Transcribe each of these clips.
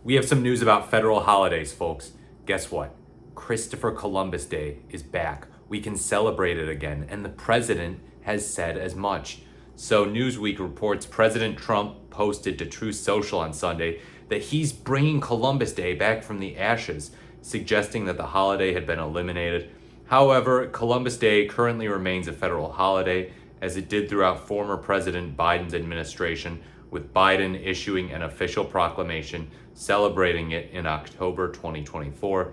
We have some news about federal holidays, folks. Guess what? Christopher Columbus Day is back. We can celebrate it again, and the president has said as much. So, Newsweek reports President Trump posted to Truth Social on Sunday that he's bringing Columbus Day back from the ashes, suggesting that the holiday had been eliminated. However, Columbus Day currently remains a federal holiday, as it did throughout former President Biden's administration, with Biden issuing an official proclamation celebrating it in October 2024.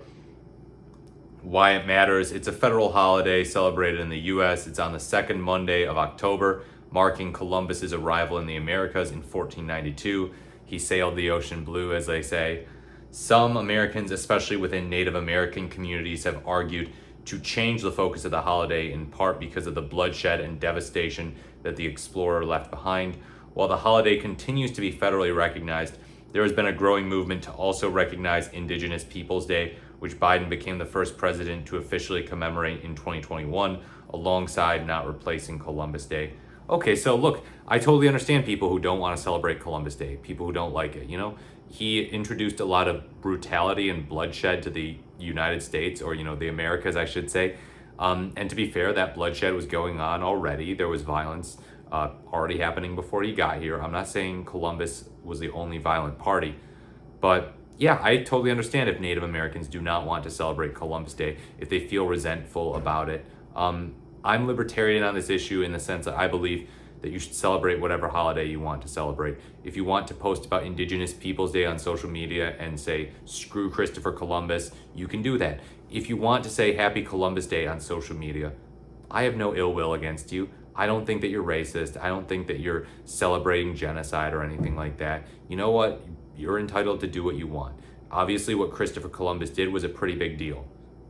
Why it matters: it's a federal holiday celebrated in the US. It's on the second Monday of October, marking Columbus's arrival in the Americas in 1492. He sailed the ocean blue, as they say. Some Americans, especially within Native American communities, have argued to change the focus of the holiday, in part because of the bloodshed and devastation that the explorer left behind. While the holiday continues to be federally recognized, there has been a growing movement to also recognize Indigenous Peoples Day, which Biden became the first president to officially commemorate in 2021, alongside not replacing Columbus Day. Okay, so look, I totally understand people who don't want to celebrate Columbus Day, people who don't like it. He introduced a lot of brutality and bloodshed to the United States, or, the Americas, I should say. And to be fair, that bloodshed was going on already. There was violence already happening before he got here. I'm not saying Columbus was the only violent party, but yeah, I totally understand if Native Americans do not want to celebrate Columbus Day, if they feel resentful about it. I'm libertarian on this issue in the sense that I believe that you should celebrate whatever holiday you want to celebrate. If you want to post about Indigenous Peoples Day on social media and say, screw Christopher Columbus, you can do that. If you want to say Happy Columbus Day on social media, I have no ill will against you. I don't think that you're racist. I don't think that you're celebrating genocide or anything like that. You know what? You're entitled to do what you want. Obviously, what Christopher Columbus did was a pretty big deal.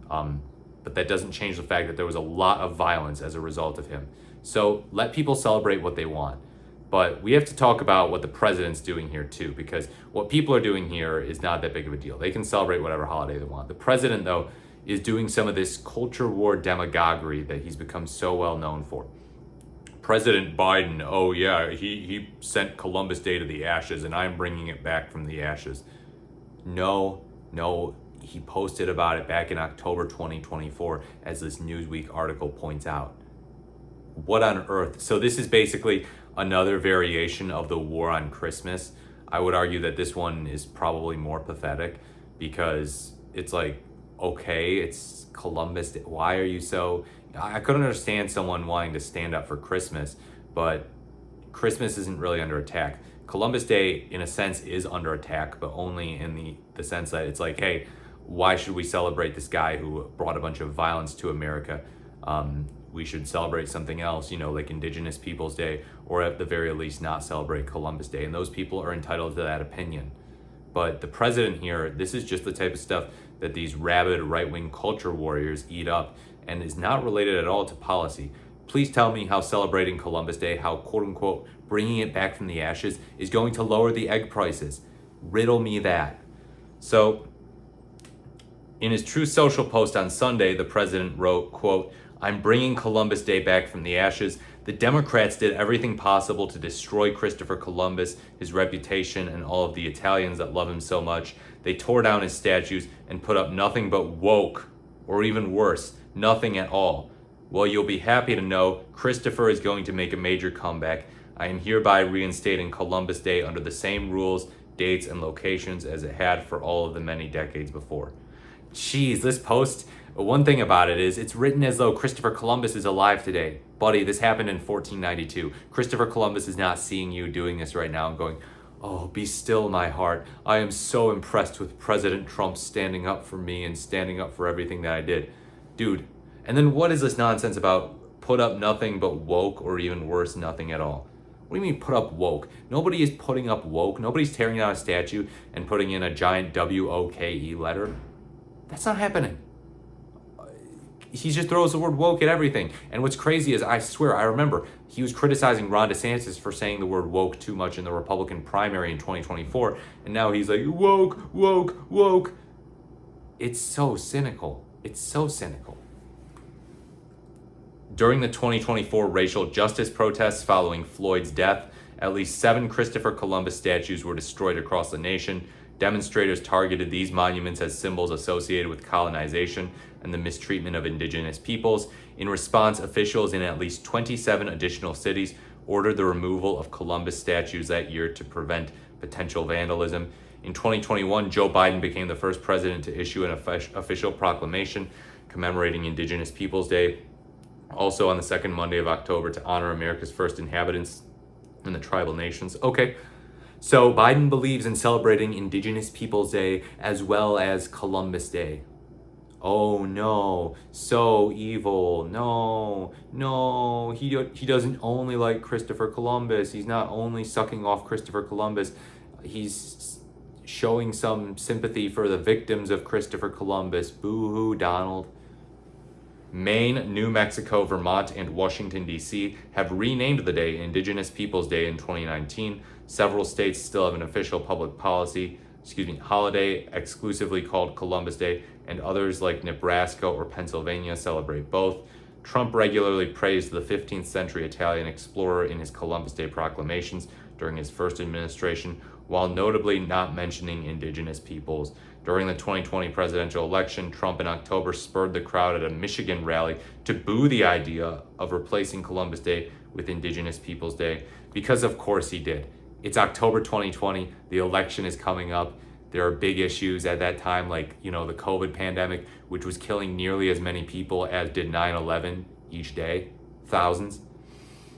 But that doesn't change the fact that there was a lot of violence as a result of him. So let people celebrate what they want. But we have to talk about what the president's doing here too, because what people are doing here is not that big of a deal. They can celebrate whatever holiday they want. The president, though, is doing some of this culture war demagoguery that he's become so well known for. President Biden, oh yeah, he sent Columbus Day to the ashes and I'm bringing it back from the ashes. No, he posted about it back in October 2024, as this Newsweek article points out. What on earth? So this is basically another variation of the war on Christmas. I would argue that this one is probably more pathetic, because it's like, okay, it's Columbus Day. Why are you so... I couldn't understand someone wanting to stand up for Christmas, but Christmas isn't really under attack. Columbus Day, in a sense, is under attack, but only in the sense that it's like, hey, why should we celebrate this guy who brought a bunch of violence to America? We should celebrate something else, like Indigenous Peoples Day, or at the very least not celebrate Columbus Day. And those people are entitled to that opinion. But the president here, this is just the type of stuff that these rabid right-wing culture warriors eat up, and is not related at all to policy. Please tell me how celebrating Columbus Day, how quote-unquote bringing it back from the ashes, is going to lower the egg prices. Riddle me that. So, in his Truth Social post on Sunday, the president wrote, quote, "I'm bringing Columbus Day back from the ashes. The Democrats did everything possible to destroy Christopher Columbus, his reputation, and all of the Italians that love him so much. They tore down his statues and put up nothing but woke, or even worse, nothing at all. Well, you'll be happy to know Christopher is going to make a major comeback. I am hereby reinstating Columbus Day under the same rules, dates, and locations as it had for all of the many decades before." Jeez, this post, one thing about it is it's written as though Christopher Columbus is alive today. Buddy, this happened in 1492. Christopher Columbus is not seeing you doing this right now and going, "Oh, be still, my heart. I am so impressed with President Trump standing up for me and standing up for everything that I did." Dude, and then what is this nonsense about put up nothing but woke, or even worse, nothing at all? What do you mean put up woke? Nobody is putting up woke. Nobody's tearing down a statue and putting in a giant WOKE letter. That's not happening. He just throws the word woke at everything. And what's crazy is, I swear, I remember he was criticizing Ron DeSantis for saying the word woke too much in the Republican primary in 2024. And now he's like, woke, woke, woke. It's so cynical. It's so cynical. During the 2024 racial justice protests following Floyd's death, at least 7 Christopher Columbus statues were destroyed across the nation. Demonstrators targeted these monuments as symbols associated with colonization and the mistreatment of indigenous peoples. In response, officials in at least 27 additional cities ordered the removal of Columbus statues that year to prevent potential vandalism. In 2021, Joe Biden became the first president to issue an official proclamation commemorating Indigenous Peoples Day, also on the second Monday of October, to honor America's first inhabitants and the tribal nations. Okay, so Biden believes in celebrating Indigenous Peoples Day as well as Columbus Day. Oh no, so evil. No, he doesn't only like Christopher Columbus. He's not only sucking off Christopher Columbus, he's showing some sympathy for the victims of Christopher Columbus. Boo-hoo, Donald. Maine, New Mexico, Vermont, and Washington, D.C. have renamed the day Indigenous Peoples Day in 2019. Several states still have an official public holiday exclusively called Columbus Day, and others like Nebraska or Pennsylvania celebrate both. Trump regularly praised the 15th century Italian explorer in his Columbus Day proclamations during his first administration, while notably not mentioning indigenous peoples. During the 2020 presidential election, Trump in October spurred the crowd at a Michigan rally to boo the idea of replacing Columbus Day with Indigenous Peoples Day, because of course he did. It's October 2020, the election is coming up. There are big issues at that time, like, the COVID pandemic, which was killing nearly as many people as did 9/11 each day, thousands.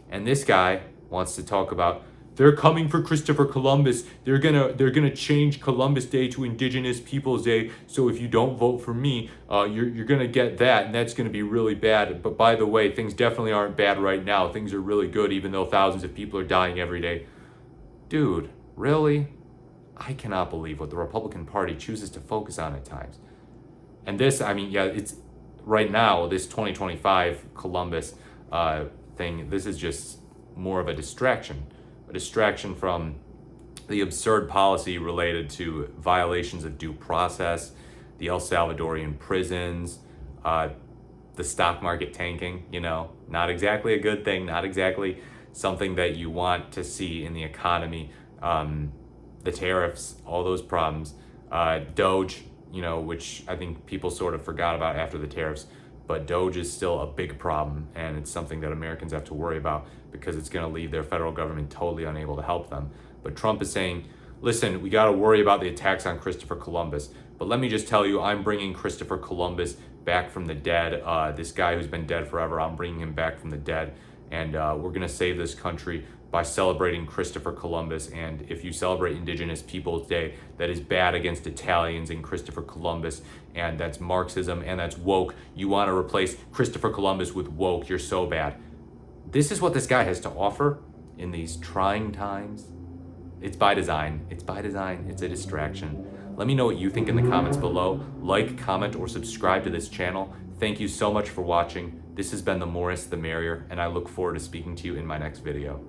And this guy wants to talk about, they're coming for Christopher Columbus. They're gonna change Columbus Day to Indigenous Peoples Day. So if you don't vote for me, you're gonna get that, and that's gonna be really bad. But by the way, things definitely aren't bad right now. Things are really good, even though thousands of people are dying every day. Dude, really? I cannot believe what the Republican Party chooses to focus on at times. And this, it's right now, this 2025 Columbus thing, this is just more of a distraction from the absurd policy related to violations of due process, the El Salvadorian prisons, the stock market tanking, not exactly a good thing, not exactly something that you want to see in the economy. The tariffs, all those problems, Doge, which I think people sort of forgot about after the tariffs, but Doge is still a big problem, and it's something that Americans have to worry about because it's going to leave their federal government totally unable to help them. But Trump is saying, listen, we got to worry about the attacks on Christopher Columbus, but let me just tell you, I'm bringing Christopher Columbus back from the dead. This guy who's been dead forever, I'm bringing him back from the dead, and we're going to save this country by celebrating Christopher Columbus. And if you celebrate Indigenous Peoples Day, that is bad against Italians and Christopher Columbus, and that's Marxism, and that's woke. You want to replace Christopher Columbus with woke. You're so bad. This is what this guy has to offer in these trying times. It's by design. It's a distraction. Let me know what you think in the comments below. Like, comment, or subscribe to this channel. Thank you so much for watching. This has been The More the Merrier, and I look forward to speaking to you in my next video.